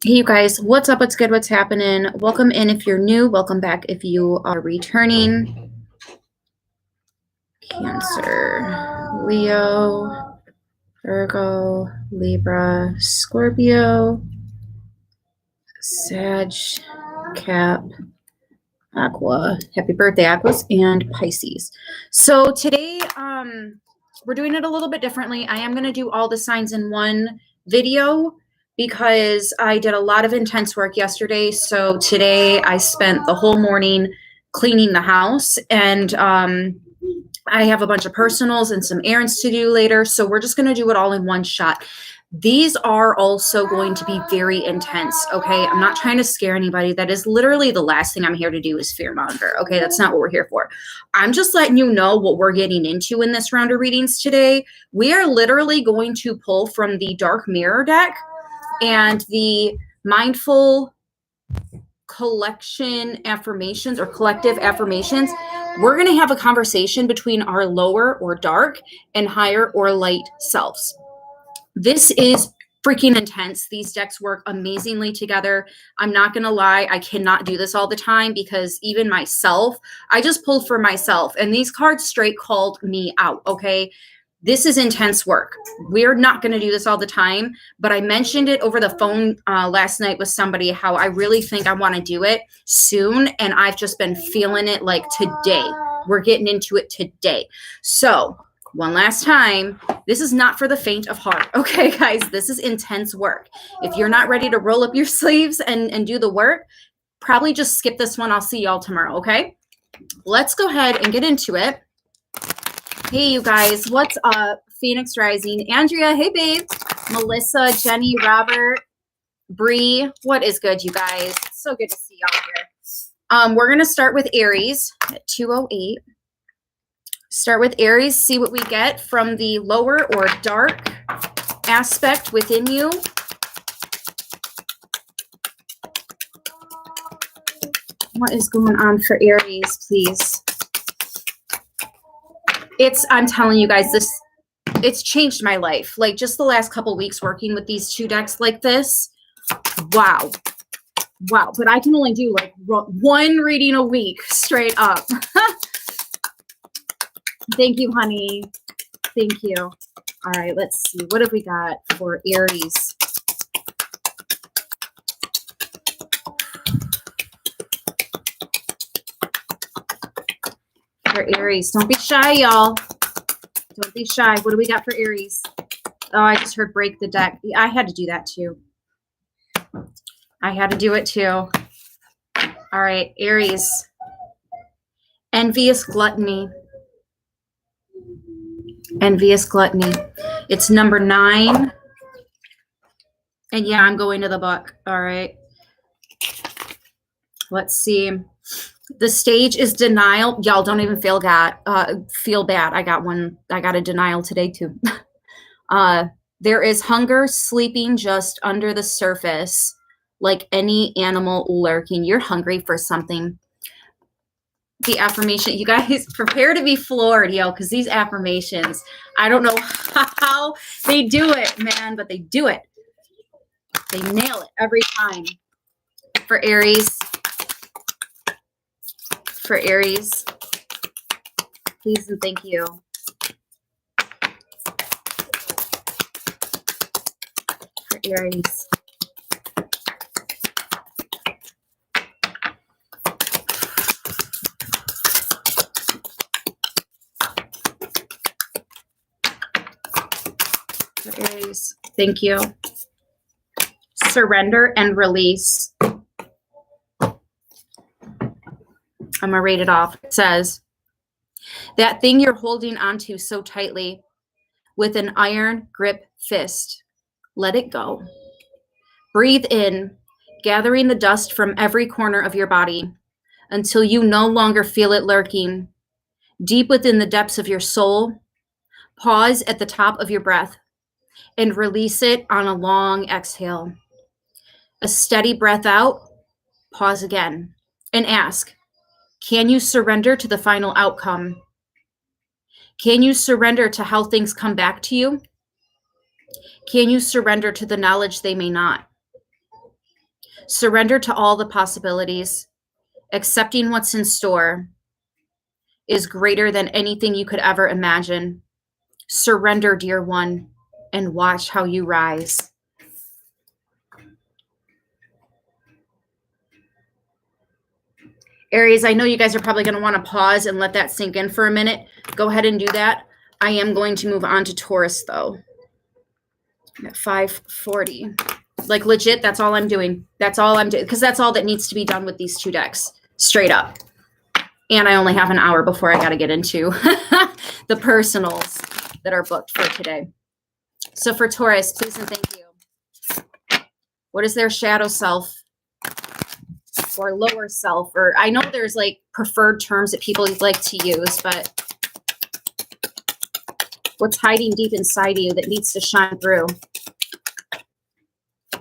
Hey you guys, what's up? What's good? What's happening? Welcome in if you're new. Welcome back if you are returning. Cancer, Leo, Virgo, Libra, Scorpio, Sag, Cap, Aqua. Happy birthday, Aquas, and Pisces. So today, we're doing it a little bit differently. I am going to do all the signs in one video because I did a lot of intense work yesterday. So today I spent the whole morning cleaning the house, and I have a bunch of personals and some errands to do later. So we're just going to do it all in one shot. These are also going to be very intense, okay? I'm not trying to scare anybody. That is literally the last thing I'm here to do is fearmonger, okay? That's not what we're here for. I'm just letting you know what we're getting into in this round of readings today. We are literally going to pull from the Dark Mirror deck and the Mindful Collection Affirmations or Collective Affirmations. We're going to have a conversation between our lower or dark and higher or light selves. This is freaking intense. These decks work amazingly together. I'm not going to lie. I cannot do this all the time because even myself, I just pulled for myself and these cards straight called me out. Okay. This is intense work. We're not going to do this all the time, but I mentioned it over the phone last night with somebody, how I really think I want to do it soon. And I've just been feeling it like today. We're getting into it today. So one last time, this is not for the faint of heart. Okay, guys, this is intense work. If you're not ready to roll up your sleeves and do the work, probably just skip this one. I'll see y'all tomorrow, okay? Let's go ahead and get into it. Hey, you guys, what's up? Phoenix Rising. Andrea, hey, babe. Melissa, Jenny, Robert, Bree, what is good, you guys? So good to see y'all here. We're going to start with Aries at 2:08. Start with Aries, see what we get from the lower or dark aspect within you. What is going on for Aries, please? I'm telling you guys, it's changed my life. Like just the last couple weeks working with these two decks like this. Wow. Wow. But I can only do like one reading a week straight up. Thank you, honey. Thank you. All right, let's see. What have we got for Aries? For Aries. Don't be shy, y'all. Don't be shy. What do we got for Aries? Oh, I just heard break the deck. Yeah, I had to do that too. I had to do it too. All right, Aries. Envious gluttony. Envious gluttony. It's number 9. And yeah, I'm going to the book. All right. Let's see. The stage is denial. Y'all don't even feel bad. I got a denial today too. There is hunger sleeping just under the surface, like any animal lurking. You're hungry for something. The affirmation, you guys prepare to be floored, yo, because these affirmations, I don't know how they do it, man, but they do it. They nail it every time. For Aries, please and thank you. For Aries. Aries, thank you. Surrender and release. I'm going to read it off. It says, that thing you're holding onto so tightly with an iron grip fist, let it go. Breathe in, gathering the dust from every corner of your body until you no longer feel it lurking. Deep within the depths of your soul, pause at the top of your breath and release it on a long exhale. A steady breath out, pause again, and ask, can you surrender to the final outcome? Can you surrender to how things come back to you? Can you surrender to the knowledge they may not? Surrender to all the possibilities. Accepting what's in store is greater than anything you could ever imagine. Surrender, dear one, and watch how you rise. Aries, I know you guys are probably going to want to pause and let that sink in for a minute. Go ahead and do that. I am going to move on to Taurus, though. At 5:40. Like, legit, that's all I'm doing. That's all I'm doing, because that's all that needs to be done with these two decks. Straight up. And I only have an hour before I got to get into the personals that are booked for today. So for Taurus, please and thank you. What is their shadow self or lower self? Or I know there's like preferred terms that people like to use, but what's hiding deep inside you that needs to shine through?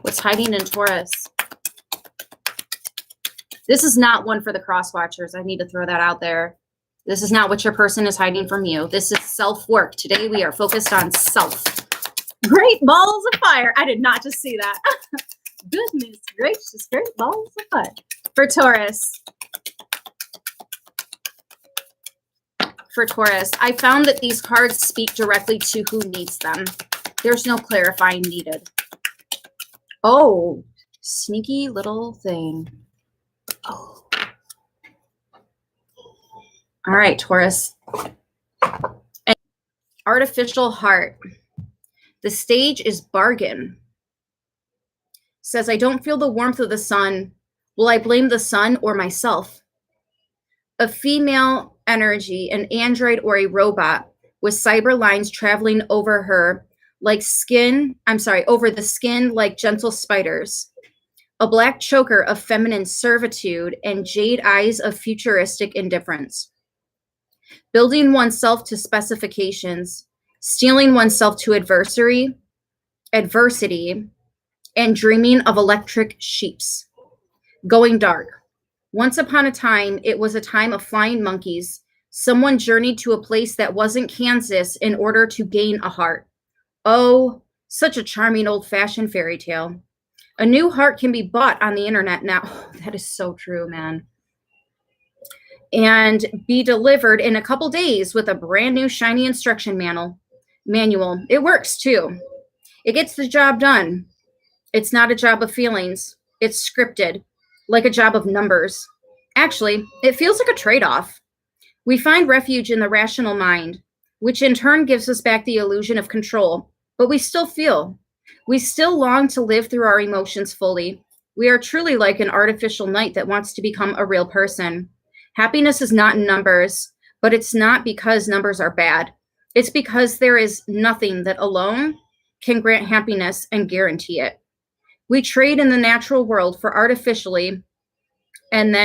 What's hiding in Taurus? This is not one for the cross watchers. I need to throw that out there. This is not what your person is hiding from you. This is self-work. Today we are focused on self. Great balls of fire. I did not just see that. Goodness gracious, great balls of fire. For Taurus. For Taurus, I found that these cards speak directly to who needs them. There's no clarifying needed. Oh, sneaky little thing. Oh. All right, Taurus. An artificial heart. The stage is bargain. Says, I don't feel the warmth of the sun. Will I blame the sun or myself? A female energy, an android or a robot with cyber lines traveling over her like over the skin like gentle spiders. A black choker of feminine servitude and jade eyes of futuristic indifference. Building oneself to specifications, steeling oneself to adversity, and dreaming of electric sheeps. Going dark. Once upon a time, it was a time of flying monkeys. Someone journeyed to a place that wasn't Kansas in order to gain a heart. Oh, such a charming old-fashioned fairy tale. A new heart can be bought on the internet now. Oh, that is so true, man. And be delivered in a couple days with a brand new shiny instruction manual. It works too. It gets the job done. It's not a job of feelings. It's scripted, like a job of numbers. Actually, it feels like a trade-off. We find refuge in the rational mind, which in turn gives us back the illusion of control. But we still feel. We still long to live through our emotions fully. We are truly like an artificial knight that wants to become a real person. Happiness is not in numbers, but it's not because numbers are bad. It's because there is nothing that alone can grant happiness and guarantee it. We trade in the natural world for artificiality, and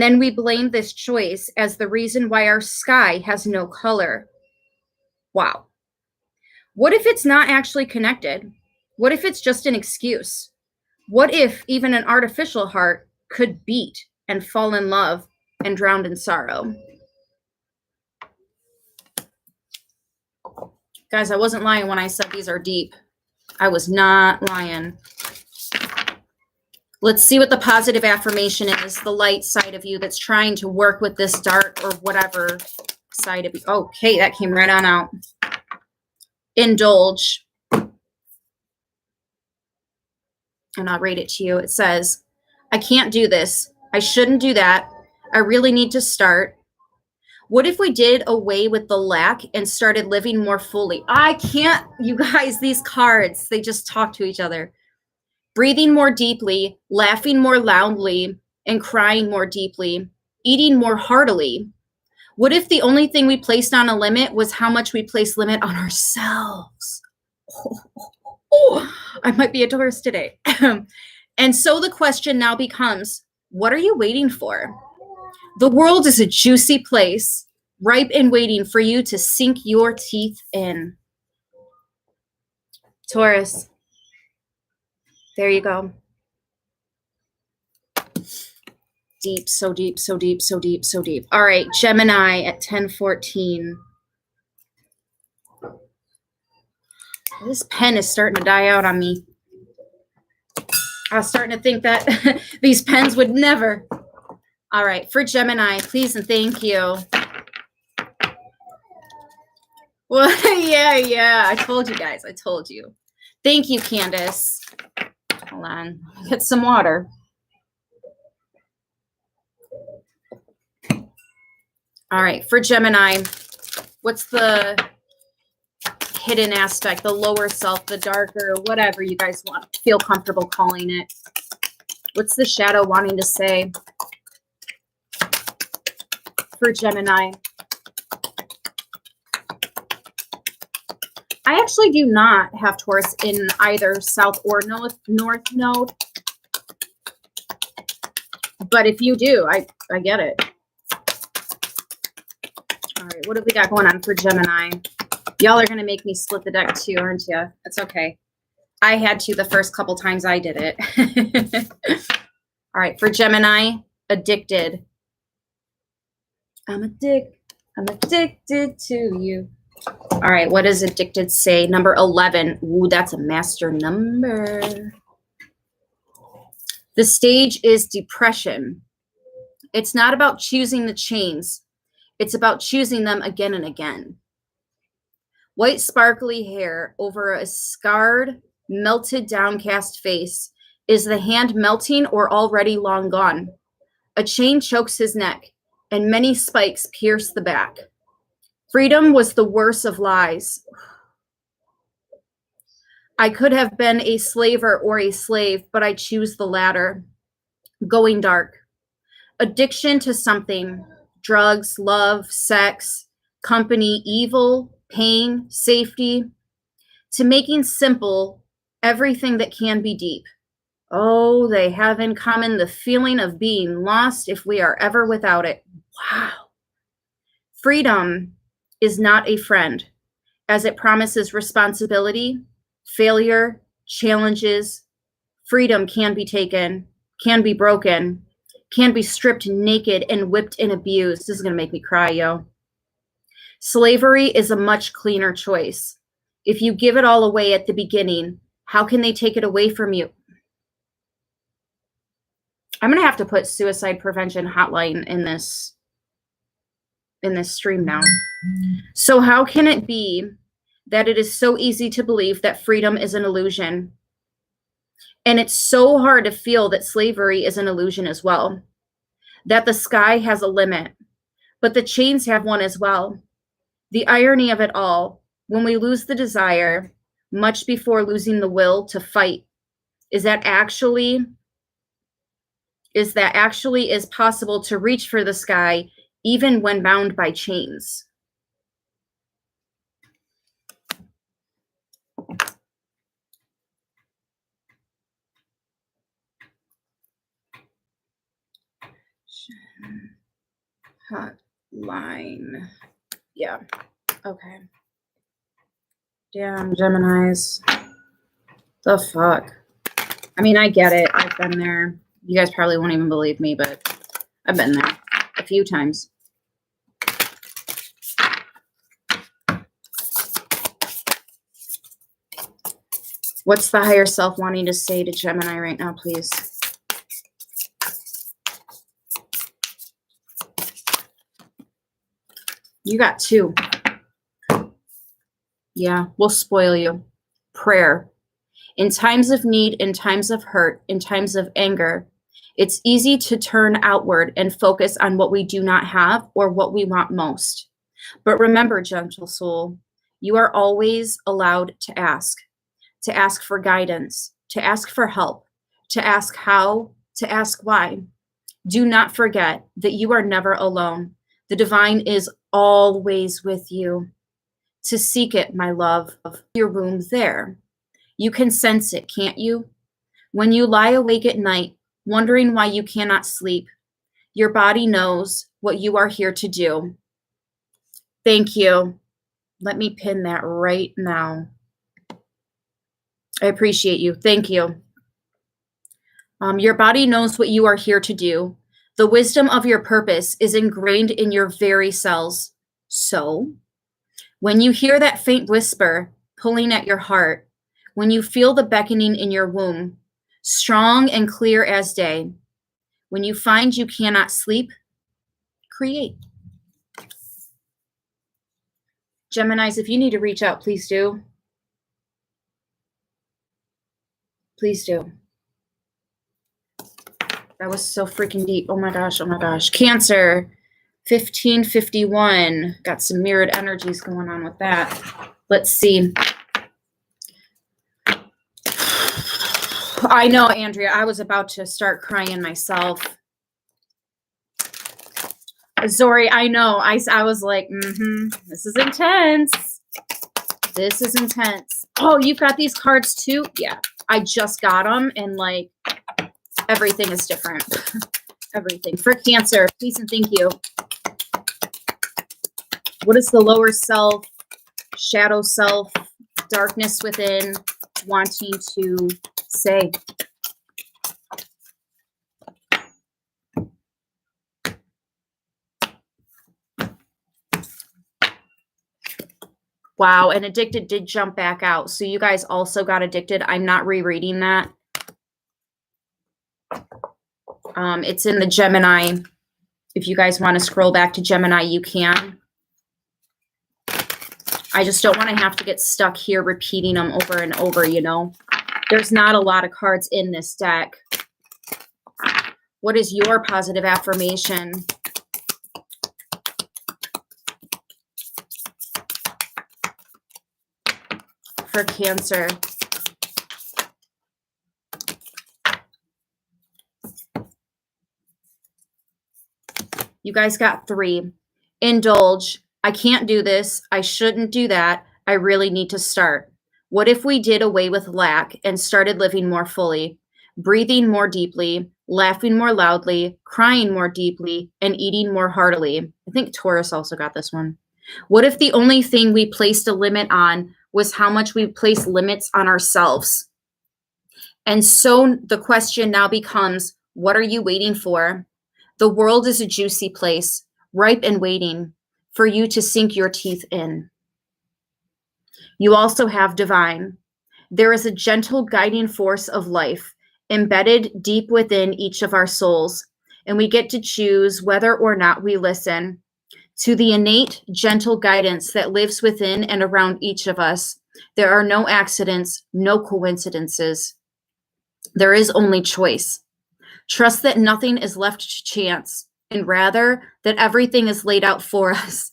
then we blame this choice as the reason why our sky has no color. Wow. What if it's not actually connected? What if it's just an excuse? What if even an artificial heart could beat and fall in love and drown in sorrow? Guys, I wasn't lying when I said these are deep. I was not lying. Let's see what the positive affirmation is, the light side of you that's trying to work with this dark or whatever side of you. Okay, that came right on out. Indulge. And I'll read it to you. It says, I can't do this. I shouldn't do that. I really need to start. What if we did away with the lack and started living more fully? I can't, you guys, these cards, they just talk to each other. Breathing more deeply, laughing more loudly, and crying more deeply, eating more heartily. What if the only thing we placed on a limit was how much we place limit on ourselves? I might be a Taurus today. And so the question now becomes, what are you waiting for? The world is a juicy place, ripe and waiting for you to sink your teeth in. Taurus, there you go. Deep, so deep, so deep, so deep, so deep. All right, Gemini at 10:14. This pen is starting to die out on me. I was starting to think that these pens would never. All right, for Gemini, please and thank you. Well, yeah. I told you guys. I told you. Thank you, Candace. Hold on. Get some water. All right, for Gemini, what's the hidden aspect, the lower self, the darker, whatever you guys want, feel comfortable calling it? What's the shadow wanting to say for Gemini? I actually do not have Taurus in either south or north node. But if you do, I get it. All right, what have we got going on for Gemini? Y'all are going to make me split the deck too, aren't you? That's okay. I had to the first couple times I did it. All right, for Gemini, addicted. I'm addicted to you. All right, what does addicted say? Number 11. Ooh, that's a master number. The stage is depression. It's not about choosing the chains. It's about choosing them again and again. White sparkly hair over a scarred, melted, downcast face. Is the hand melting or already long gone? A chain chokes his neck, and many spikes pierce the back. Freedom was the worst of lies. I could have been a slaver or a slave, but I choose the latter. Going dark. Addiction to something. Drugs, love, sex, company, evil, pain, safety. To making simple everything that can be deep. Oh, they have in common the feeling of being lost if we are ever without it. Wow. Freedom is not a friend, as it promises responsibility, failure, challenges. Freedom can be taken, can be broken, can be stripped naked and whipped and abused. This is going to make me cry, yo. Slavery is a much cleaner choice. If you give it all away at the beginning, how can they take it away from you? I'm going to have to put suicide prevention hotline in this stream now. So how can it be that it is so easy to believe that freedom is an illusion? And it's so hard to feel that slavery is an illusion as well. That the sky has a limit, but the chains have one as well. The irony of it all, when we lose the desire, much before losing the will to fight, is that actually is possible to reach for the sky even when bound by chains. Hotline. Yeah. Okay. Damn, Geminis. The fuck. I mean, I get it. I've been there. You guys probably won't even believe me, but I've been there a few times. What's the higher self wanting to say to Gemini right now, please? You got 2. Yeah, we'll spoil you. Prayer. In times of need, in times of hurt, in times of anger, it's easy to turn outward and focus on what we do not have or what we want most. But remember, gentle soul, you are always allowed to ask for guidance, to ask for help, to ask how, to ask why. Do not forget that you are never alone. The divine is always with you. To seek it, my love, your room's there. You can sense it, can't you? When you lie awake at night, wondering why you cannot sleep, your body knows what you are here to do. Thank you. Let me pin that right now. I appreciate you. Thank you. Your body knows what you are here to do. The wisdom of your purpose is ingrained in your very cells. So, when you hear that faint whisper, pulling at your heart, when you feel the beckoning in your womb, strong and clear as day, when you find you cannot sleep, create. Geminis, if you need to reach out, please do. Please do. That was so freaking deep. Oh my gosh. Oh my gosh. Cancer, 1551. Got some mirrored energies going on with that. Let's see. I know, Andrea, I was about to start crying myself. Zori, I know. I was like, this is intense. This is intense. Oh, you've got these cards too? Yeah, I just got them, and like everything is different. Everything. For Cancer, please and thank you. What is the lower self, shadow self, darkness within wanting to say? Wow, and addicted did jump back out. So you guys also got addicted. I'm not rereading that. It's in the Gemini. If you guys want to scroll back to Gemini, you can. I just don't want to have to get stuck here repeating them over and over, you know. There's not a lot of cards in this deck. What is your positive affirmation? For Cancer. You guys got 3. Indulge. I can't do this. I shouldn't do that. I really need to start. What if we did away with lack and started living more fully, breathing more deeply, laughing more loudly, crying more deeply, and eating more heartily? I think Taurus also got this one. What if the only thing we placed a limit on was how much we place limits on ourselves? And so the question now becomes, what are you waiting for? The world is a juicy place, ripe and waiting for you to sink your teeth in. You also have divine. There is a gentle guiding force of life embedded deep within each of our souls, and we get to choose whether or not we listen to the innate, gentle guidance that lives within and around each of us. There are no accidents, no coincidences. There is only choice. Trust that nothing is left to chance, and rather that everything is laid out for us,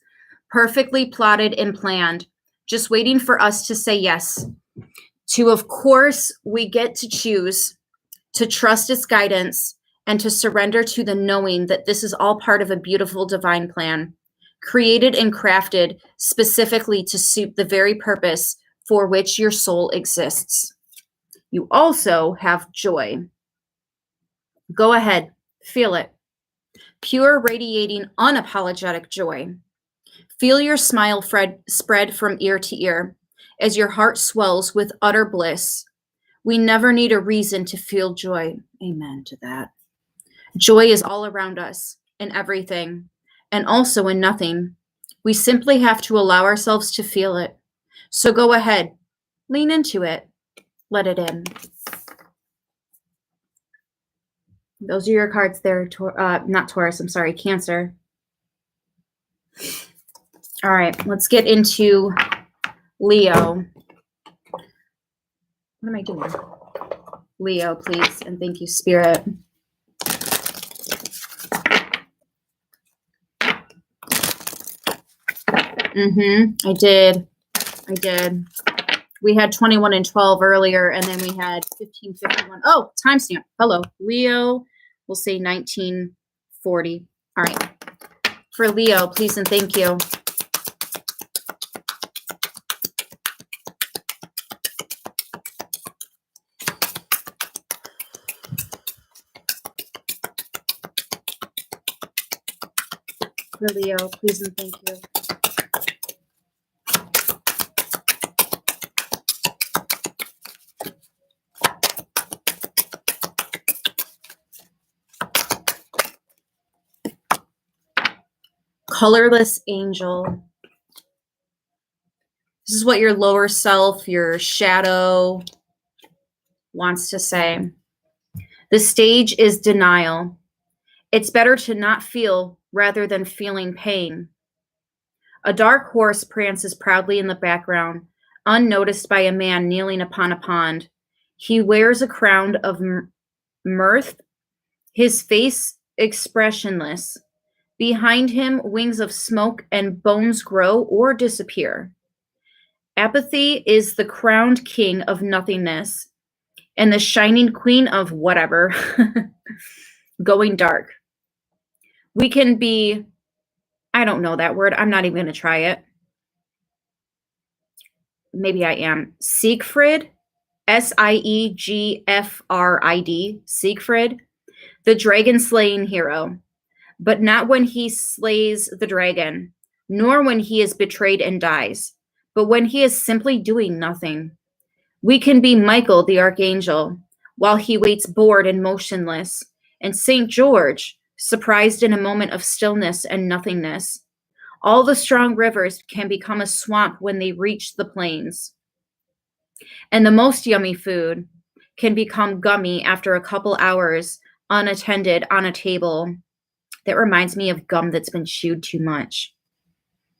perfectly plotted and planned, just waiting for us to say yes. To, of course, we get to choose to trust its guidance and to surrender to the knowing that this is all part of a beautiful divine plan, created and crafted specifically to suit the very purpose for which your soul exists. You also have joy. Go ahead, feel it. Pure, radiating, unapologetic joy. Feel your smile spread from ear to ear as your heart swells with utter bliss. We never need a reason to feel joy. Amen to that. Joy is all around us, in everything, and also in nothing. We simply have to allow ourselves to feel it. So go ahead, lean into it, let it in. Those are your cards there, not Taurus, I'm sorry, Cancer. All right, let's get into Leo. What am I doing? Leo, please, and thank you, Spirit. I did. We had 21 and 12 earlier, and then we had 1551. Oh, timestamp. Hello, Leo. We'll say 1940. All right. For Leo, please and thank you. For Leo, please and thank you. Colorless angel. This is what your lower self, your shadow wants to say. The stage is denial. It's better to not feel rather than feeling pain. A dark horse prances proudly in the background, unnoticed by a man kneeling upon a pond. He wears a crown of mirth, his face expressionless. Behind him, wings of smoke and bones grow or disappear. Apathy is the crowned king of nothingness and the shining queen of whatever, going dark. We can be, I don't know that word. I'm not even going to try it. Maybe I am. Siegfried, Siegfried, Siegfried, the dragon slaying hero, but not when he slays the dragon, nor when he is betrayed and dies, but when he is simply doing nothing. We can be Michael the archangel, while he waits bored and motionless, and St. George, surprised in a moment of stillness and nothingness. All the strong rivers can become a swamp when they reach the plains. And the most yummy food can become gummy after a couple hours unattended on a table. That reminds me of gum that's been chewed too much.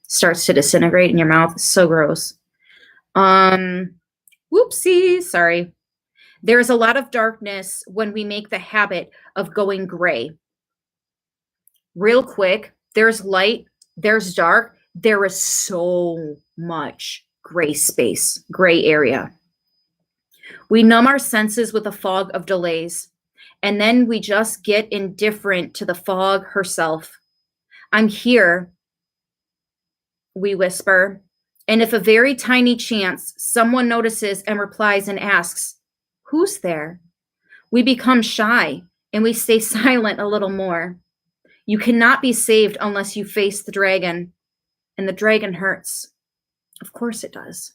Starts to disintegrate in your mouth. So gross. Whoopsie, sorry. There is a lot of darkness when we make the habit of going gray. Real quick, there's light, there's dark, there is so much gray space, gray area. We numb our senses with a fog of delays, and then we just get indifferent to the fog herself. I'm here, we whisper, and if a very tiny chance someone notices and replies and asks, "Who's there?" we become shy and we stay silent a little more. You cannot be saved unless you face the dragon, and the dragon hurts. Of course it does.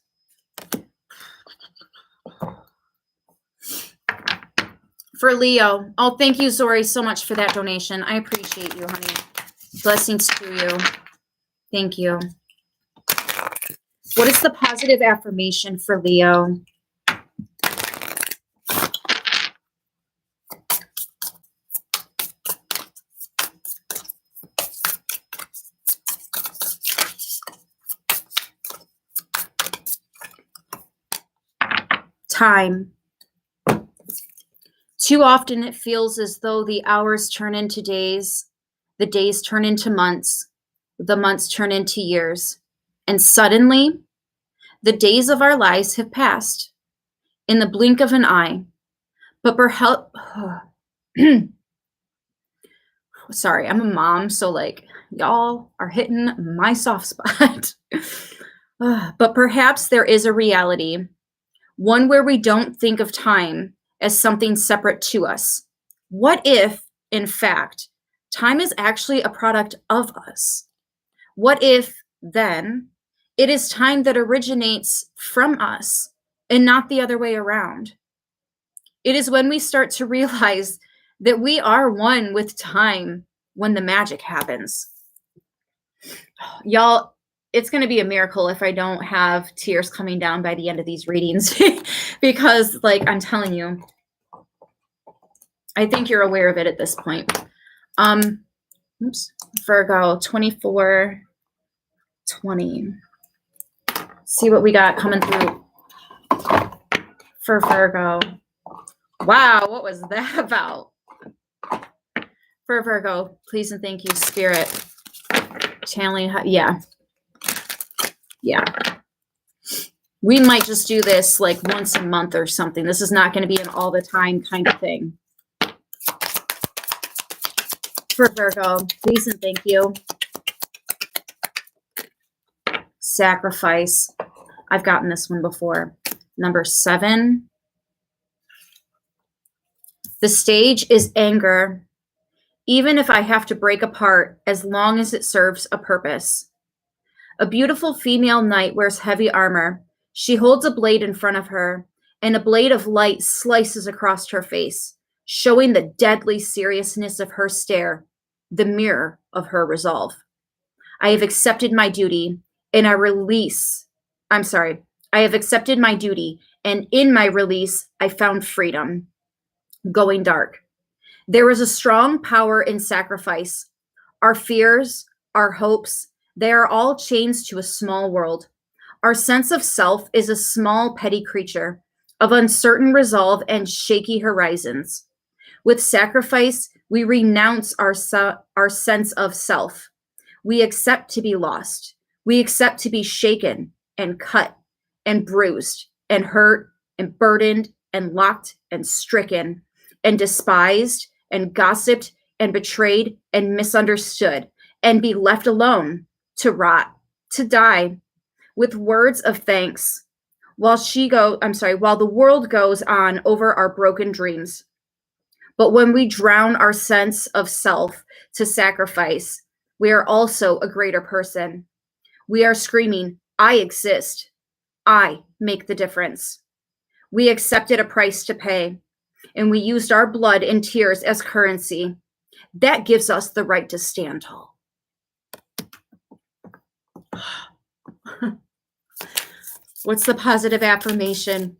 For Leo, oh, thank you, Zori, so much for that donation. I appreciate you, honey. Blessings to you. Thank you. What is the positive affirmation for Leo? Time. Too often it feels as though the hours turn into days, the days turn into months, the months turn into years, and suddenly the days of our lives have passed in the blink of an eye. But perhaps, sorry, I'm a mom, so like y'all are hitting my soft spot. But perhaps there is a reality, one where we don't think of time as something separate to us. What if, in fact, time is actually a product of us? What if, then, it is time that originates from us and not the other way around? It is when we start to realize that we are one with time when the magic happens. Y'all, it's going to be a miracle if I don't have tears coming down by the end of these readings because, like, I'm telling you, I think you're aware of it at this point. Virgo, 24/20. See what we got coming through for Virgo. Wow, what was that about? For Virgo, please and thank you, Spirit. Channeling, yeah. We might just do this like once a month or something. This is not going to be an all the time kind of thing. For Virgo, please and thank you. Sacrifice. I've gotten this one before. Number 7. The stage is anger. Even if I have to break apart, as long as it serves a purpose. A beautiful female knight wears heavy armor. She holds a blade in front of her, and a blade of light slices across her face, showing the deadly seriousness of her stare, the mirror of her resolve. I have accepted my duty, and I release I have accepted my duty, and in my release, I found freedom. Going dark. There is a strong power in sacrifice. Our fears, our hopes, they are all chains to a small world. Our sense of self is a small, petty creature of uncertain resolve and shaky horizons. With sacrifice, we renounce our sense of self. We accept to be lost. We accept to be shaken and cut and bruised and hurt and burdened and locked and stricken and despised and gossiped and betrayed and misunderstood and be left alone to rot, to die with words of thanks while the world goes on over our broken dreams. But when we drown our sense of self to sacrifice, we are also a greater person. We are screaming, I exist. I make the difference. We accepted a price to pay, and we used our blood and tears as currency. That gives us the right to stand tall. What's the positive affirmation?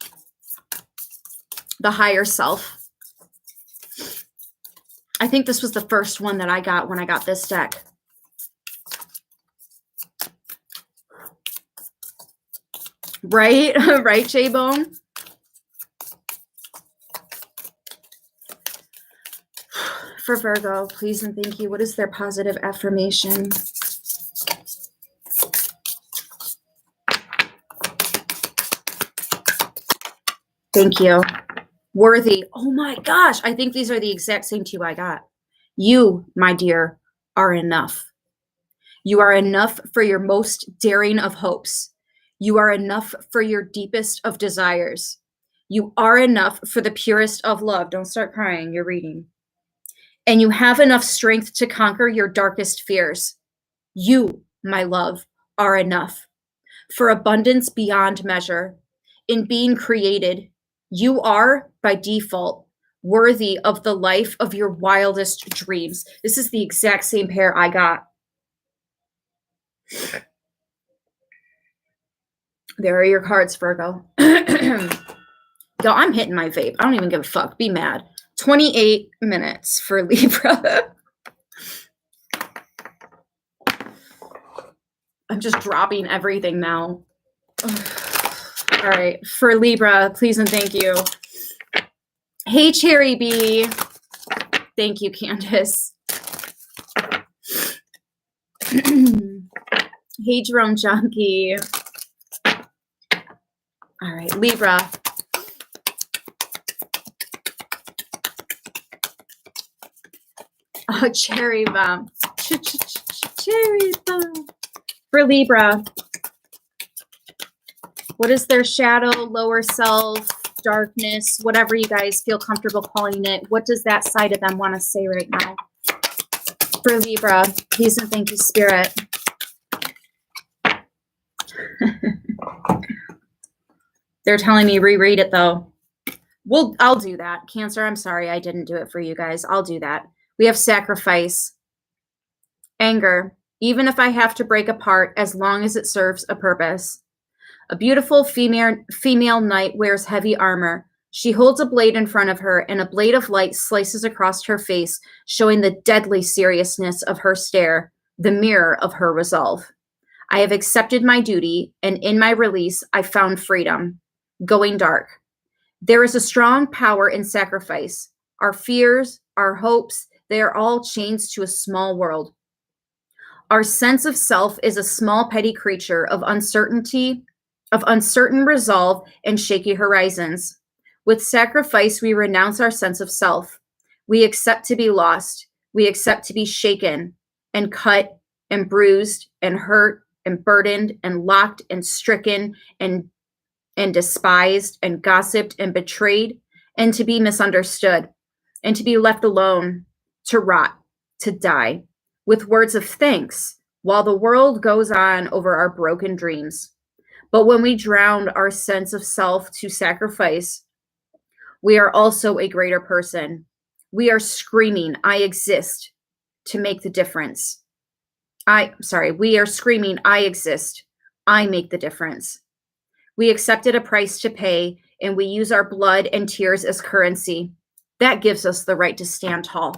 The higher self. I think this was the first one that I got when I got this deck. Right? Right, J-Bone? For Virgo, please and thank you. What is their positive affirmation? Thank you. Worthy. Oh my gosh. I think these are the exact same two I got. You, my dear, are enough. You are enough for your most daring of hopes. You are enough for your deepest of desires. You are enough for the purest of love. Don't start crying. You're reading. And you have enough strength to conquer your darkest fears. You, my love, are enough for abundance beyond measure. In being created, you are, by default, worthy of the life of your wildest dreams. This is the exact same pair I got. There are your cards, Virgo. Yo, I'm hitting my vape. I don't even give a fuck. Be mad. 28 minutes for Libra. I'm just dropping everything now. All right. For Libra, please and thank you. Hey, Cherry Bee. Thank you, Candace. Hey, Drone Junkie. All right, Libra. Oh, cherry bomb. Cherry bomb. For Libra, what is their shadow, lower self, darkness, whatever you guys feel comfortable calling it? What does that side of them want to say right now? For Libra, please and thank you, Spirit. They're telling me reread it, though. Well, I'll do that. Cancer, I'm sorry I didn't do it for you guys. I'll do that. We have sacrifice, anger, even if I have to break apart, as long as it serves a purpose. A beautiful female knight wears heavy armor. She holds a blade in front of her, and a blade of light slices across her face, showing the deadly seriousness of her stare, the mirror of her resolve. I have accepted my duty, and in my release, I found freedom. Going dark. There is a strong power in sacrifice. Our fears, our hopes, they are all chains to a small world. Our sense of self is a small, petty creature of uncertainty, of uncertain resolve and shaky horizons. With sacrifice, we renounce our sense of self. We accept to be lost. We accept to be shaken and cut and bruised and hurt and burdened and locked and stricken and despised and gossiped and betrayed, and to be misunderstood, and to be left alone, to rot, to die, with words of thanks, while the world goes on over our broken dreams. But when we drown our sense of self to sacrifice, we are also a greater person. We are screaming, I exist, to make the difference. We are screaming, I exist, I make the difference. We accepted a price to pay, and we use our blood and tears as currency. That gives us the right to stand tall.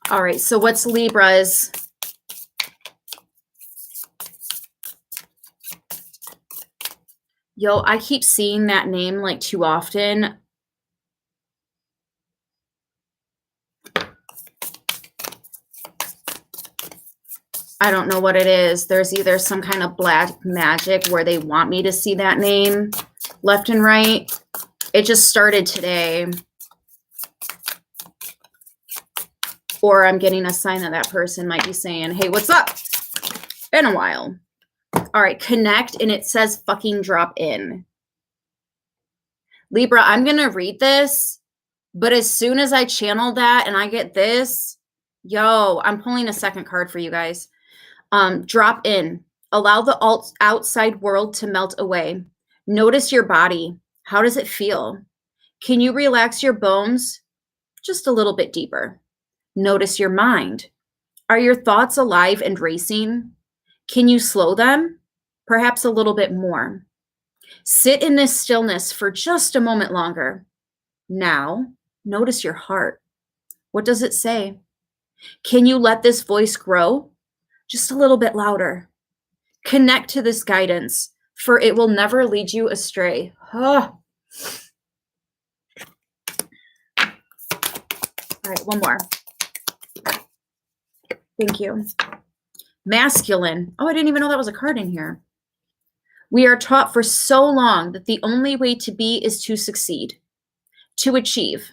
All right, so what's Libra's? Yo, I keep seeing that name like too often. I don't know what it is. There's either some kind of black magic where they want me to see that name left and right. It just started today. Or I'm getting a sign that that person might be saying, hey, what's up? Been a while. All right, connect, and it says fucking drop in. Libra, I'm going to read this, but as soon as I channel that and I get this, yo, I'm pulling a second card for you guys. Drop in. Allow the outside world to melt away. Notice your body. How does it feel? Can you relax your bones just a little bit deeper? Notice your mind. Are your thoughts alive and racing? Can you slow them? Perhaps a little bit more. Sit in this stillness for just a moment longer. Now, notice your heart. What does it say? Can you let this voice grow? Just a little bit louder. Connect to this guidance, for it will never lead you astray. All right, one more. Thank you. Masculine. Oh, I didn't even know that was a card in here. We are taught for so long that the only way to be is to succeed, to achieve,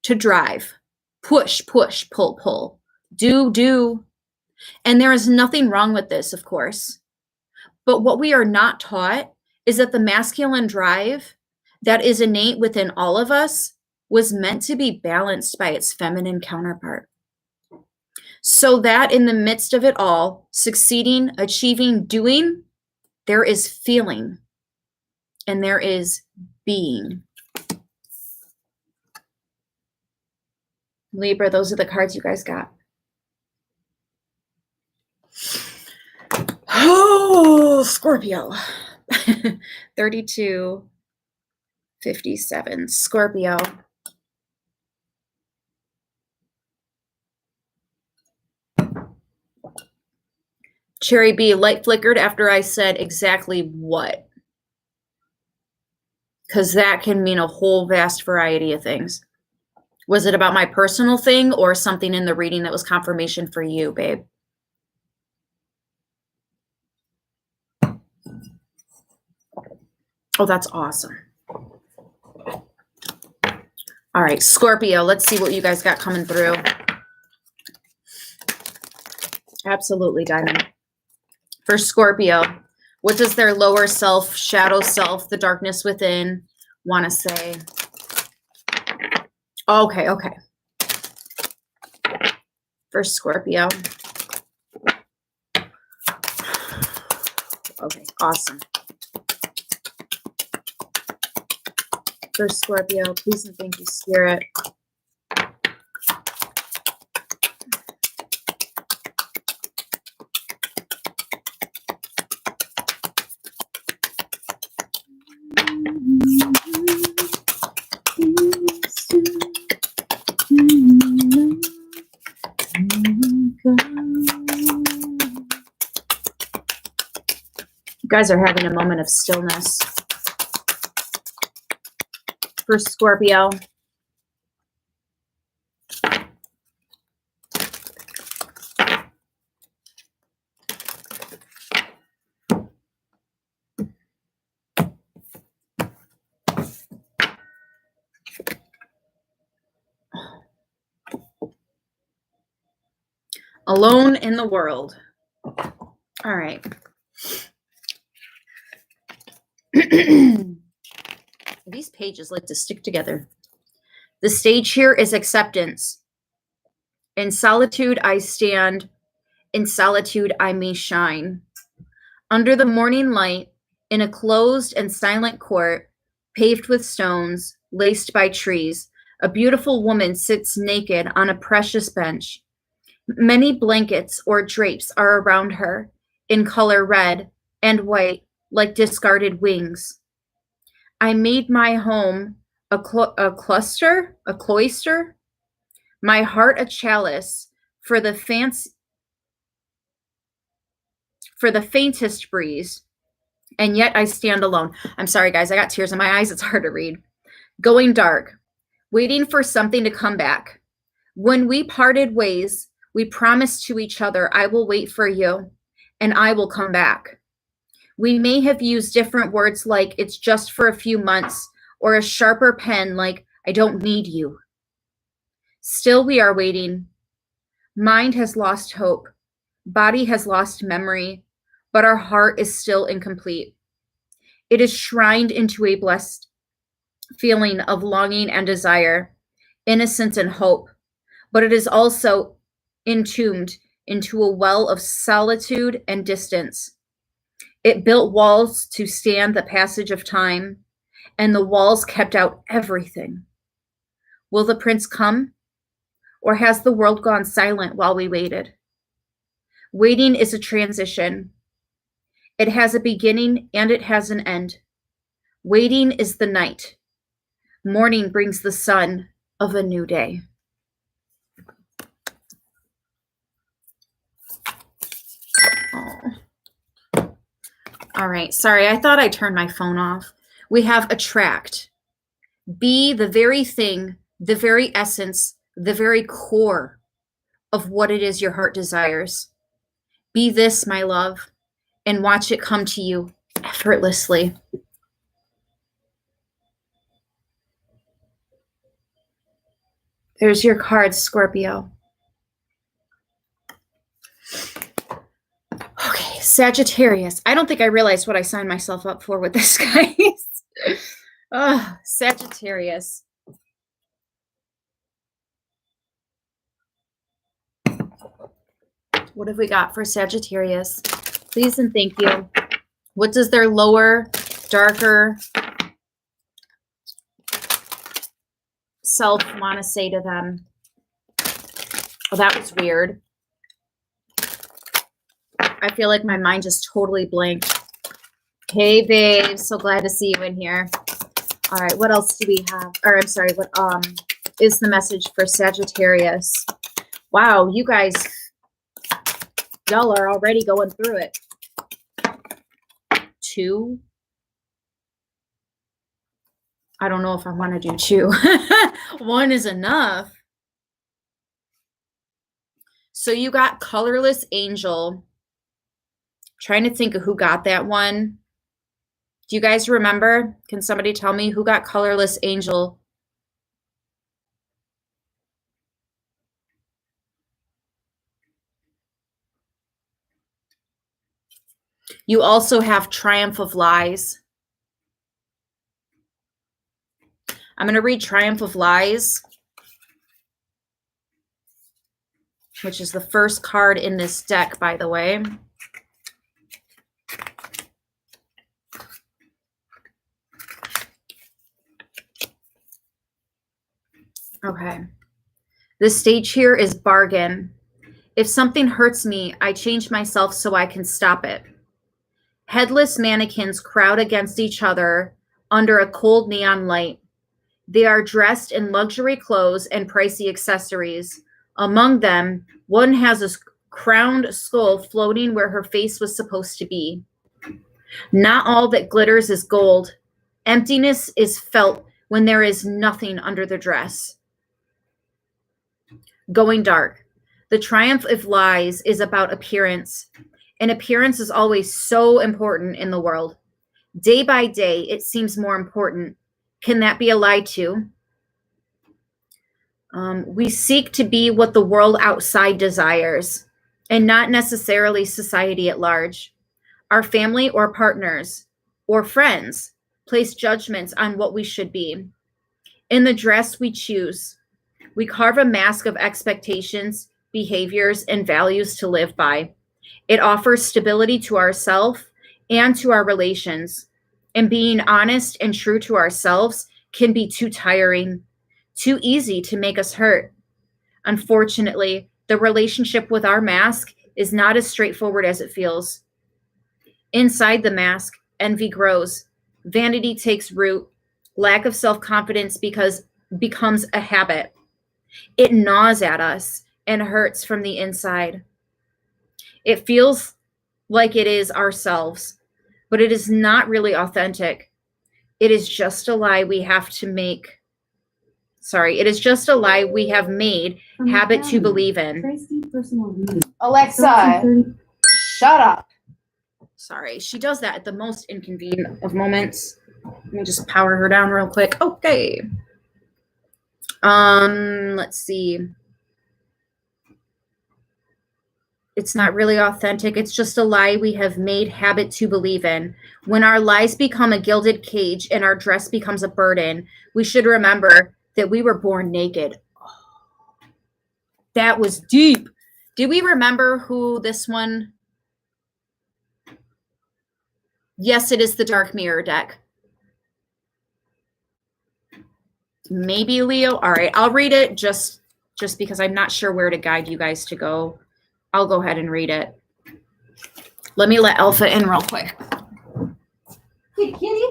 to drive, push, push, pull, pull, do. And there is nothing wrong with this, of course. But what we are not taught is that the masculine drive that is innate within all of us was meant to be balanced by its feminine counterpart. So that in the midst of it all, succeeding, achieving, doing, there is feeling and there is being. Libra, those are the cards you guys got. Oh, Scorpio. 3257. Scorpio. Cherry B, light flickered after I said exactly what? Because that can mean a whole vast variety of things. Was it about my personal thing or something in the reading that was confirmation for you, babe? Oh, that's awesome. All right, Scorpio, let's see what you guys got coming through. Absolutely, Diamond. For Scorpio, what does their lower self, shadow self, the darkness within want to say? Okay. For Scorpio. Okay, awesome. For Scorpio, please and thank you, Spirit. You guys are having a moment of stillness. For Scorpio. Alone in the world. All right. These pages like to stick together. The stage here is acceptance. In solitude I stand. In solitude I may shine. Under the morning light, in a closed and silent court, paved with stones, laced by trees, a beautiful woman sits naked on a precious bench. Many blankets or drapes are around her, in color red and white, like discarded wings. I made my home a cloister, my heart a chalice for the faintest breeze, and yet I stand alone. I'm sorry, guys, I got tears in my eyes. It's hard to read. Going dark, waiting for something to come back. When we parted ways, we promised to each other, I will wait for you, and I will come back. We may have used different words like it's just for a few months, or a sharper pen like I don't need you. Still we are waiting. Mind has lost hope. Body has lost memory, but our heart is still incomplete. It is shrined into a blessed feeling of longing and desire, innocence and hope, but it is also entombed into a well of solitude and distance. It built walls to stand the passage of time, and the walls kept out everything. Will the prince come, or has the world gone silent while we waited? Waiting is a transition. It has a beginning and it has an end. Waiting is the night. Morning brings the sun of a new day. Oh. All right, sorry, I thought I turned my phone off. We have attract. Be the very thing, the very essence, the very core of what it is your heart desires. Be this, my love, and watch it come to you effortlessly. There's your cards, Scorpio. Okay, Sagittarius. I don't think I realized what I signed myself up for with this, guys. Oh, Sagittarius. What have we got for Sagittarius? Please and thank you. What does their lower, darker self want to say to them? Oh, that was weird. I feel like my mind just totally blanked. Hey, babe. So glad to see you in here. All right. What else do we have? Or I'm sorry. What is the message for Sagittarius? Wow, you guys, y'all are already going through it. 2. I don't know if I want to do 2. 1 is enough. So you got colorless angel. Trying to think of who got that one. Do you guys remember? Can somebody tell me who got colorless angel? You also have Triumph of Lies. I'm going to read Triumph of Lies, which is the first card in this deck, by the way. Okay. The stage here is bargain. If something hurts me, I change myself so I can stop it. Headless mannequins crowd against each other under a cold neon light. They are dressed in luxury clothes and pricey accessories. Among them, one has a crowned skull floating where her face was supposed to be. Not all that glitters is gold. Emptiness is felt when there is nothing under the dress. Going dark. The triumph of lies is about appearance. And appearance is always so important in the world. Day by day, it seems more important. Can that be a lie too? We seek to be what the world outside desires, and not necessarily society at large. Our family or partners or friends place judgments on what we should be. In the dress we choose, we carve a mask of expectations, behaviors, and values to live by. It offers stability to ourselves and to our relations. And being honest and true to ourselves can be too tiring, too easy to make us hurt. Unfortunately, the relationship with our mask is not as straightforward as it feels. Inside the mask, envy grows, vanity takes root, lack of self-confidence becomes a habit. It gnaws at us and hurts from the inside. It feels like it is ourselves, but it is not really authentic. It is just a lie we have to make. Sorry, it is just a lie we have made habit to believe in. Alexa, shut up. Sorry, she does that at the most inconvenient of moments. Let me just power her down real quick. Okay. Let's see. It's not really authentic. It's just a lie we have made habit to believe in. When our lies become a gilded cage and our dress becomes a burden, we should remember that we were born naked. That was deep. Do we remember who this one? Yes, it is the Dark Mirror deck. Maybe Leo. All right, I'll read it just because I'm not sure where to guide you guys to go. I'll go ahead and read it. Let me let Alpha in real quick. Kitty, kitty.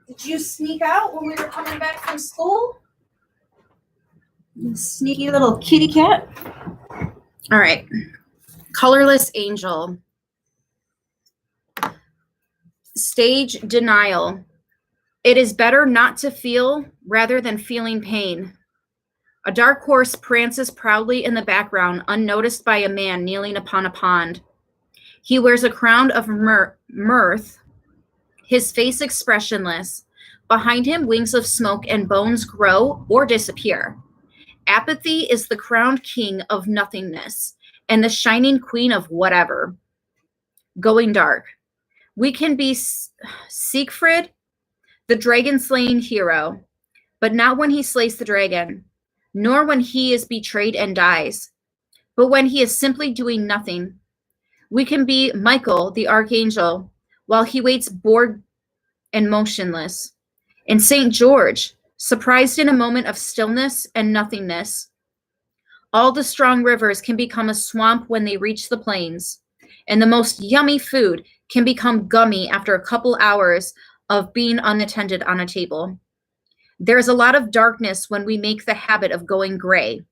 Did you sneak out when we were coming back from school? You sneaky little kitty cat. All right. Colorless angel. Stage denial. It is better not to feel rather than feeling pain. A dark horse prances proudly in the background, unnoticed by a man kneeling upon a pond. He wears a crown of mirth, his face expressionless. Behind him, wings of smoke and bones grow or disappear. Apathy is the crowned king of nothingness and the shining queen of whatever. Going dark. We can be Siegfried, the dragon-slaying hero, but not when he slays the dragon, nor when he is betrayed and dies, but when he is simply doing nothing. We can be Michael, the archangel, while he waits bored and motionless, and St. George, surprised in a moment of stillness and nothingness. All the strong rivers can become a swamp when they reach the plains, and the most yummy food can become gummy after a couple hours of being unattended on a table. There's a lot of darkness when we make the habit of going gray.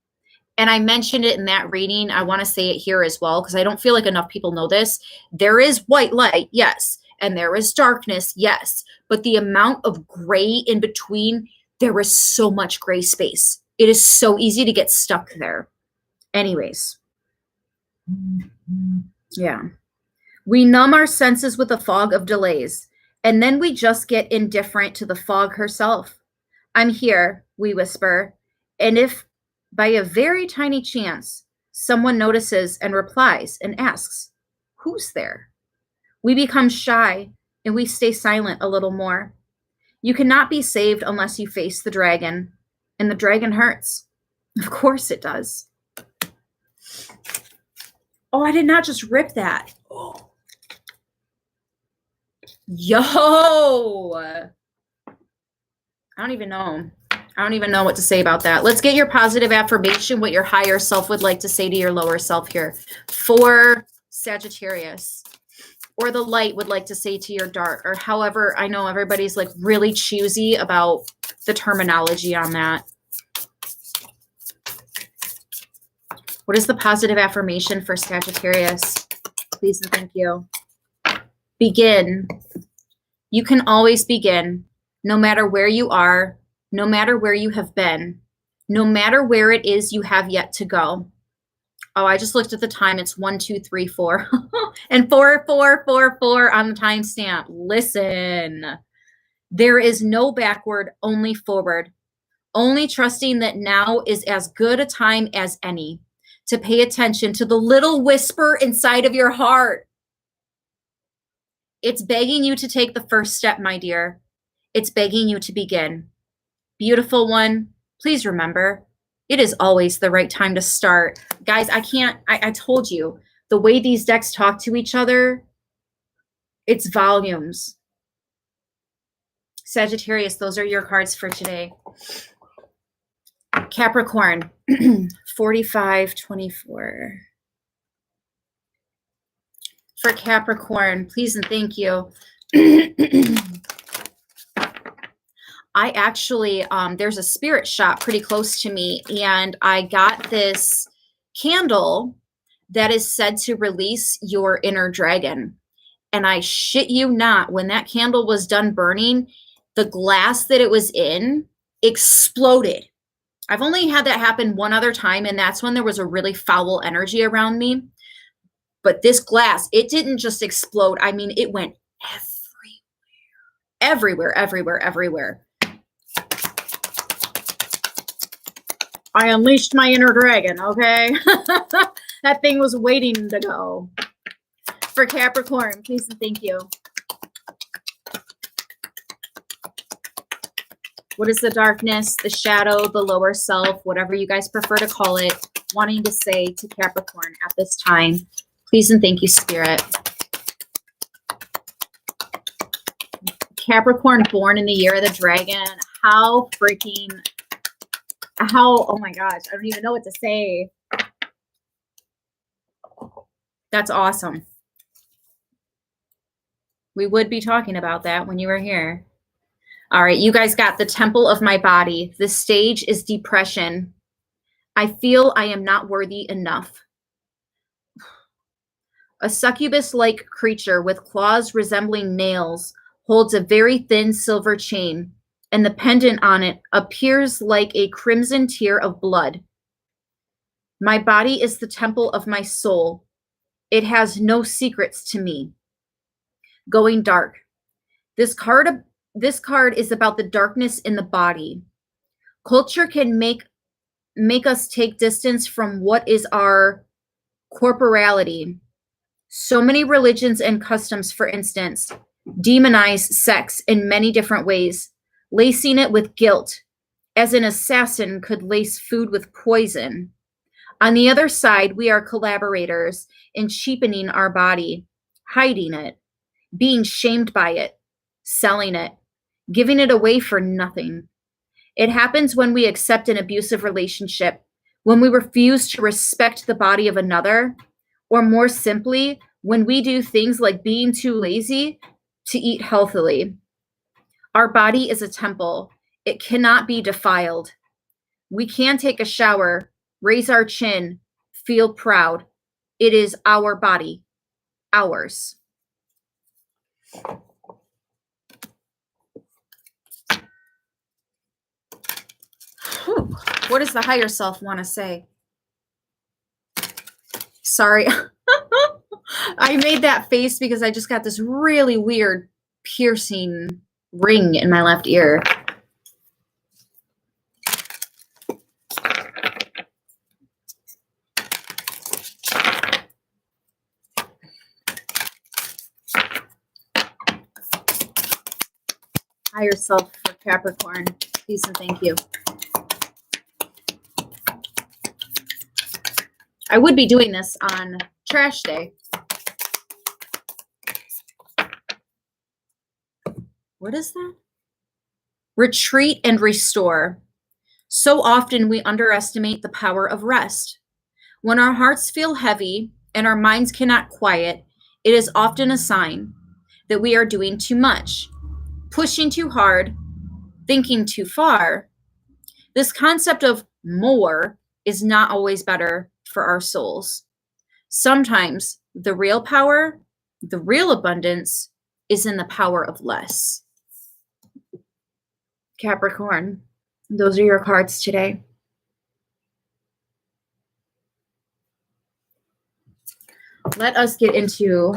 And I mentioned it in that reading. I want to say it here as well, because I don't feel like enough people know this. There is white light, yes. And there is darkness, yes. But the amount of gray in between, there is so much gray space. It is so easy to get stuck there. Anyways. Yeah. We numb our senses with a fog of delays. And then we just get indifferent to the fog herself. I'm here, we whisper. And if by a very tiny chance, someone notices and replies and asks, who's there? We become shy and we stay silent a little more. You cannot be saved unless you face the dragon. And the dragon hurts. Of course it does. Oh, I did not just rip that. Oh. Yo, I don't even know. I don't even know what to say about that. Let's get your positive affirmation, what your higher self would like to say to your lower self here for Sagittarius, or the light would like to say to your dark, or however. I know everybody's like really choosy about the terminology on that. What is the positive affirmation for Sagittarius? Please and thank you. Begin. You can always begin, no matter where you are, no matter where you have been, no matter where it is you have yet to go. Oh, I just looked at the time. It's 1, 2, 3, 4, and 4, 4, 4, 4 on the timestamp. Listen, there is no backward, only forward. Only trusting that now is as good a time as any to pay attention to the little whisper inside of your heart. It's begging you to take the first step, my dear. It's begging you to begin. Beautiful one, please remember, it is always the right time to start. Guys, I told you, the way these decks talk to each other, it's volumes. Sagittarius, those are your cards for today. Capricorn, 45, 24. For Capricorn, please and thank you. I actually, there's a spirit shop pretty close to me, and I got this candle that is said to release your inner dragon. And I shit you not, when that candle was done burning, the glass that it was in exploded. I've only had that happen one other time, and that's when there was a really foul energy around me. But this glass, it didn't just explode. I mean, it went everywhere, everywhere, everywhere. I unleashed my inner dragon, okay? That thing was waiting to go. For Capricorn, please and thank you. What is the darkness, the shadow, the lower self, whatever you guys prefer to call it, wanting to say to Capricorn at this time? Please and thank you, Spirit. Capricorn, born in the year of the dragon. Oh my gosh, I don't even know what to say. That's awesome. We would be talking about that when you were here. All right, you guys got the temple of my body. The stage is depression. I feel I am not worthy enough. A succubus-like creature with claws resembling nails holds a very thin silver chain, and the pendant on it appears like a crimson tear of blood. My body is the temple of my soul. It has no secrets to me. Going dark. This card is about the darkness in the body. Culture can make us take distance from what is our corporality. So many religions and customs, for instance, demonize sex in many different ways, lacing it with guilt, as an assassin could lace food with poison. On the other side, we are collaborators in cheapening our body, hiding it, being shamed by it, selling it, giving it away for nothing. It happens when we accept an abusive relationship, when we refuse to respect the body of another, or more simply, when we do things like being too lazy to eat healthily. Our body is a temple. It cannot be defiled. We can take a shower, raise our chin, feel proud. It is our body, ours. Whew. What does the higher self want to say? Sorry. I made that face because I just got this really weird piercing ring in my left ear. Higher self for Capricorn. Please and thank you. I would be doing this on trash day. What is that? Retreat and restore. So often we underestimate the power of rest. When our hearts feel heavy and our minds cannot quiet, it is often a sign that we are doing too much, pushing too hard, thinking too far. This concept of more is not always better for our souls. Sometimes the real power, the real abundance is in the power of less. Capricorn, those are your cards today. Let us get into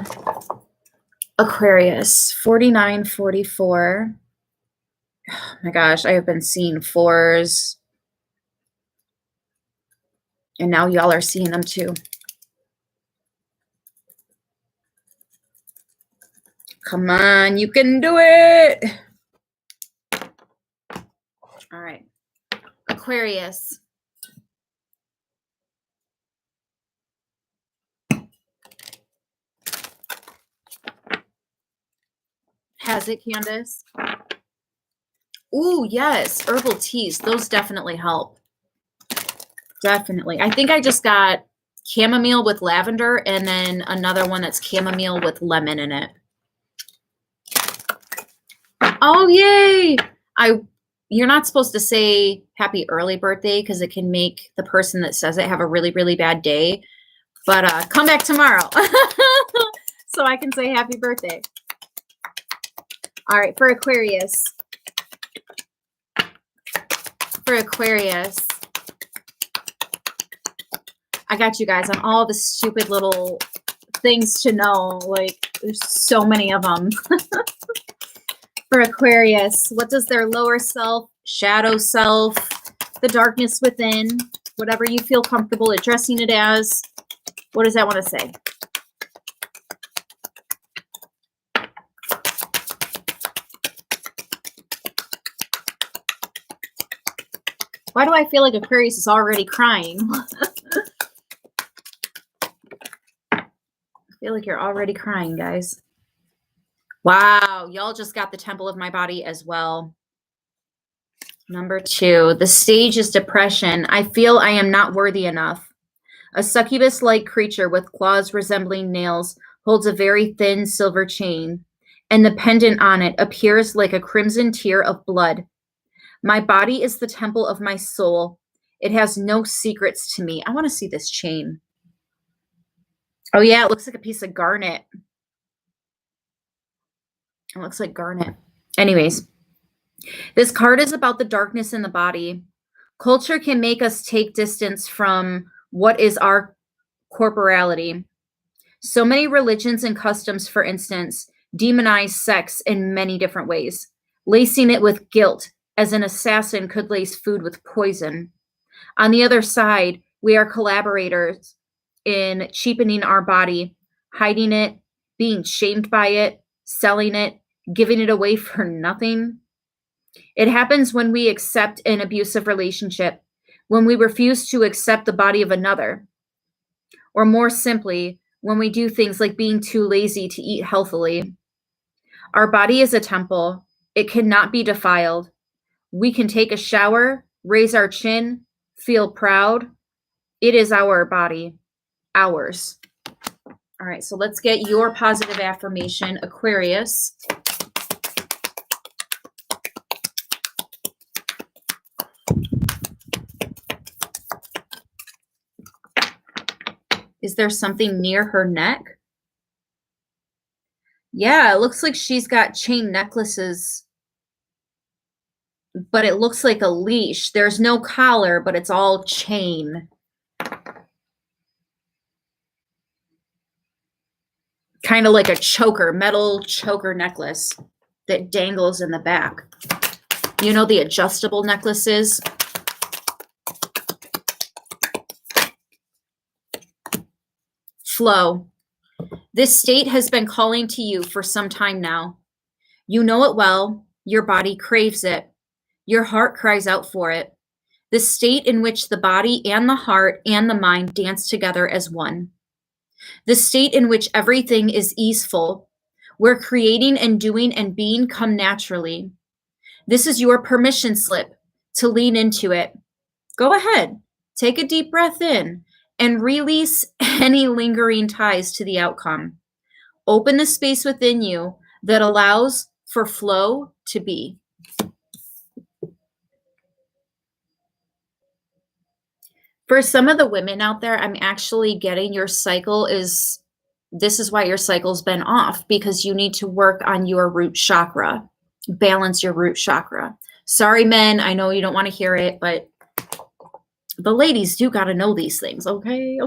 Aquarius, 49, 44. Oh my gosh, I have been seeing fours. And now y'all are seeing them too. Come on, you can do it. All right. Aquarius. Has it, Candace? Ooh, yes. Herbal teas. Those definitely help. Definitely. I think I just got chamomile with lavender, and then another one that's chamomile with lemon in it. Oh, yay! You're not supposed to say happy early birthday because it can make the person that says it have a really, really bad day. But come back tomorrow so I can say happy birthday. All right, for Aquarius. For Aquarius. I got you guys on all the stupid little things to know. Like, there's so many of them. For Aquarius, what does their lower self, shadow self, the darkness within, whatever you feel comfortable addressing it as, what does that want to say? Why do I feel like Aquarius is already crying? I feel like you're already crying, guys. Wow, y'all just got the temple of my body as well. Number 2, the stage is depression. I feel I am not worthy enough. A succubus-like creature with claws resembling nails holds a very thin silver chain, and the pendant on it appears like a crimson tear of blood. My body is the temple of my soul. It has no secrets to me. I want to see this chain. Oh yeah, it looks like a piece of garnet. It looks like garnet. Anyways, this card is about the darkness in the body. Culture can make us take distance from what is our corporality. So many religions and customs, for instance, demonize sex in many different ways, lacing it with guilt, as an assassin could lace food with poison. On the other side, we are collaborators in cheapening our body, hiding it, being shamed by it, selling it, giving it away for nothing. It happens when we accept an abusive relationship, when we refuse to accept the body of another, or more simply, when we do things like being too lazy to eat healthily. Our body is a temple. It cannot be defiled. We can take a shower, raise our chin, feel proud. It is our body, ours. All right, so let's get your positive affirmation, Aquarius. Is there something near her neck? Yeah, it looks like she's got chain necklaces, but it looks like a leash. There's no collar, but it's all chain. Kind of like a choker, metal choker necklace that dangles in the back. You know, the adjustable necklaces. Flow. This state has been calling to you for some time now. You know it well. Your body craves it. Your heart cries out for it. The state in which the body and the heart and the mind dance together as one. The state in which everything is easeful, where creating and doing and being come naturally. This is your permission slip to lean into it. Go ahead, take a deep breath in and release any lingering ties to the outcome. Open the space within you that allows for flow to be. For some of the women out there, I'm actually getting your cycle is, this is why your cycle's been off, because you need to work on your root chakra, balance your root chakra. Sorry, men, I know you don't want to hear it, but the ladies do got to know these things. Okay.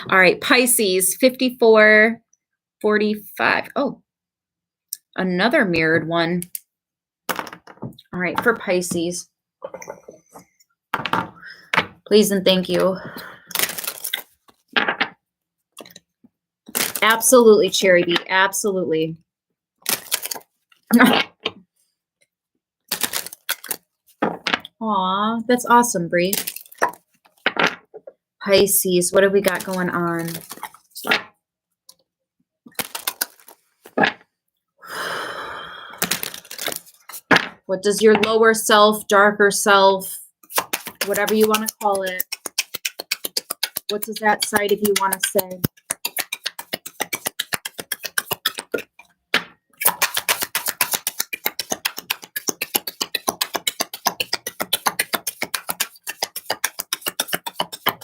All right, Pisces, 5445. Oh, another mirrored one. All right, for Pisces. Please and thank you. Absolutely, Cherry Bee. Absolutely. Aw, that's awesome, Bree. Pisces, what have we got going on? What does your lower self, darker self, whatever you want to call it, What does that side of you want to say?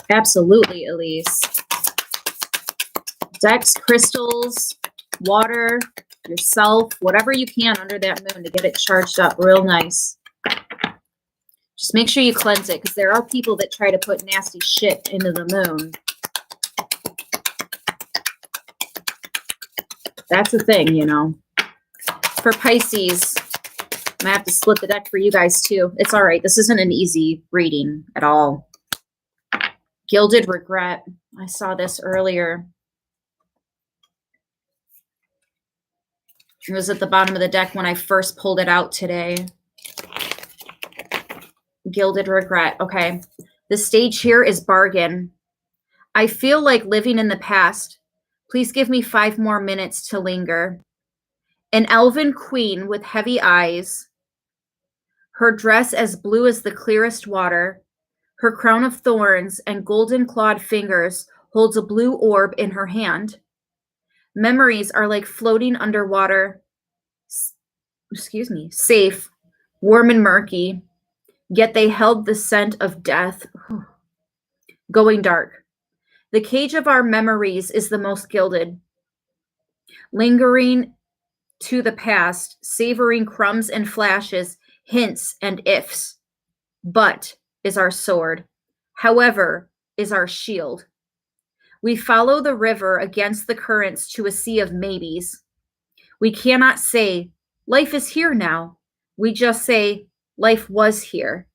Absolutely, Elise. Decks, crystals, water, yourself, whatever you can under that moon to get it charged up real nice. Just make sure you cleanse it, because there are people that try to put nasty shit into the moon. That's the thing, you know. For Pisces, I'm going to have to split the deck for you guys too. It's all right. This isn't an easy reading at all. Gilded regret. I saw this earlier. It was at the bottom of the deck when I first pulled it out today. Gilded regret. Okay. The stage here is bargain. I feel like living in the past. Please give me 5 more minutes to linger. An elven queen with heavy eyes, her dress as blue as the clearest water, her crown of thorns and golden clawed fingers holds a blue orb in her hand. Memories are like floating underwater, safe, warm and murky, yet they held the scent of death. Going dark. The cage of our memories is the most gilded, lingering to the past, savoring crumbs and flashes, hints and ifs. But is our sword. However is our shield. We follow the river against the currents to a sea of maybes. We cannot say, life is here now. We just say, life was here.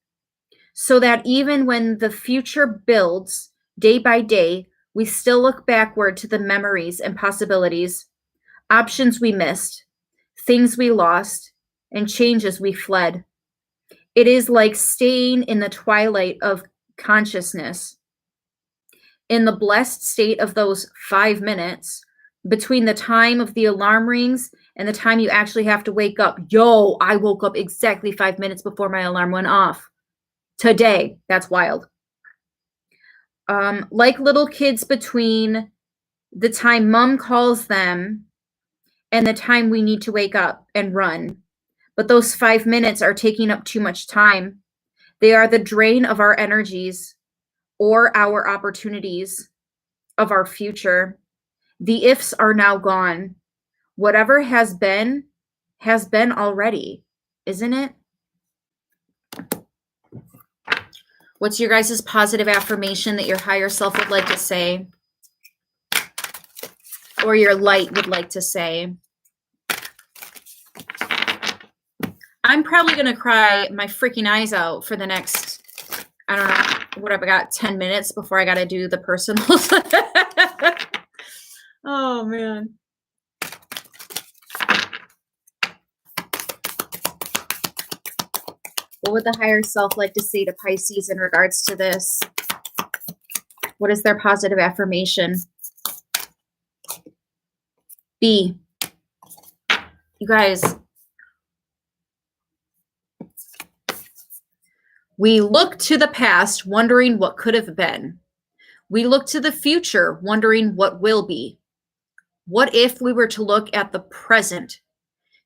So that even when the future builds day by day, we still look backward to the memories and possibilities, options we missed, things we lost, and changes we fled. It is like staying in the twilight of consciousness, in the blessed state of those 5 minutes between the time of the alarm rings and the time you actually have to wake up. Yo, I woke up exactly 5 minutes before my alarm went off. Today, that's wild. Like little kids between the time mom calls them and the time we need to wake up and run. But those 5 minutes are taking up too much time. They are the drain of our energies or our opportunities of our future. The ifs are now gone. Whatever has been already, isn't it? What's your guys' positive affirmation that your higher self would like to say? Or your light would like to say? I'm probably going to cry my freaking eyes out for the next, I don't know, what have I got, 10 minutes before I got to do the personals. Oh, man. What would the higher self like to say to Pisces in regards to this? What is their positive affirmation? B. You guys, we look to the past wondering what could have been. We look to the future wondering what will be. What if we were to look at the present,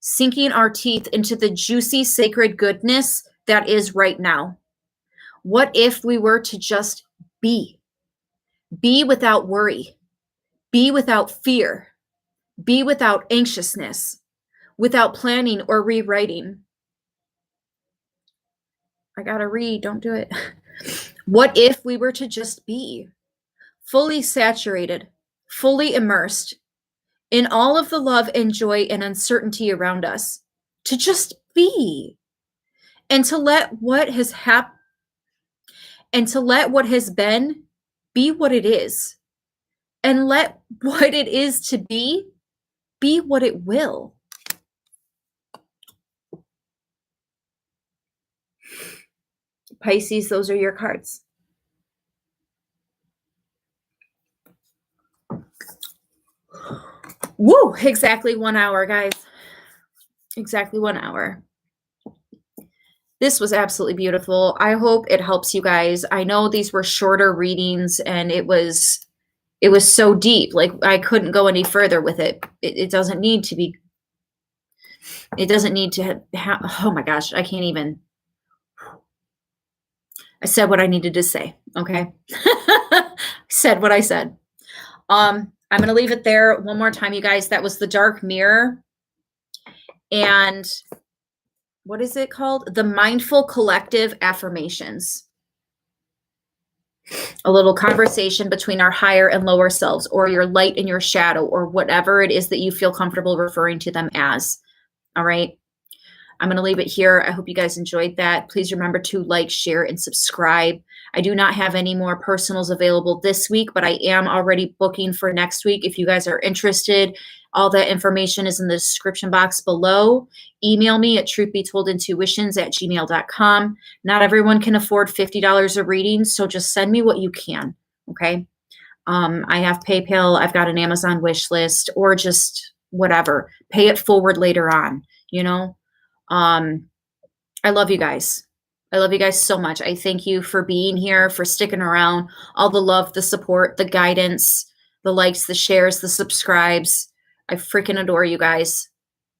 sinking our teeth into the juicy sacred goodness that is right now? What if we were to just be? Be without worry. Be without fear. Be without anxiousness. Without planning or rewriting. I gotta read, don't do it. What if we were to just be? Fully saturated, fully immersed in all of the love and joy and uncertainty around us. To just be. And to let what has happened and to let what has been be what it is. And let what it is to be what it will. Pisces, those are your cards. Woo! Exactly 1 hour, guys. Exactly 1 hour. This was absolutely beautiful. I hope it helps you guys. I know these were shorter readings and it was so deep. Like I couldn't go any further with it. It doesn't need to be, it doesn't need to have, oh my gosh, I can't even. I said what I needed to say. Okay. Said what I said. I'm going to leave it there one more time, you guys. That was the dark mirror. And what is it called? The mindful collective affirmations. A little conversation between our higher and lower selves, or your light and your shadow, or whatever it is that you feel comfortable referring to them as. All right. I'm going to leave it here. I hope you guys enjoyed that. Please remember to like, share, and subscribe. I do not have any more personals available this week, but I am already booking for next week. If you guys are interested, all that information is in the description box below. Email me at truthbetolడింtuitions@gmail.com. Not everyone can afford $50 a reading, so just send me what you can, okay? I have PayPal. I've got an Amazon wish list, or just whatever. Pay it forward later on, you know? I love you guys. I love you guys so much. I thank you for being here, for sticking around, all the love, the support, the guidance, the likes, the shares, the subscribes. I freaking adore you guys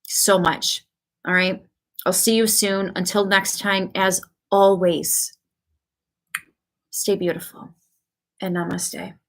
so much. All right. I'll see you soon. Until next time, as always, stay beautiful and namaste.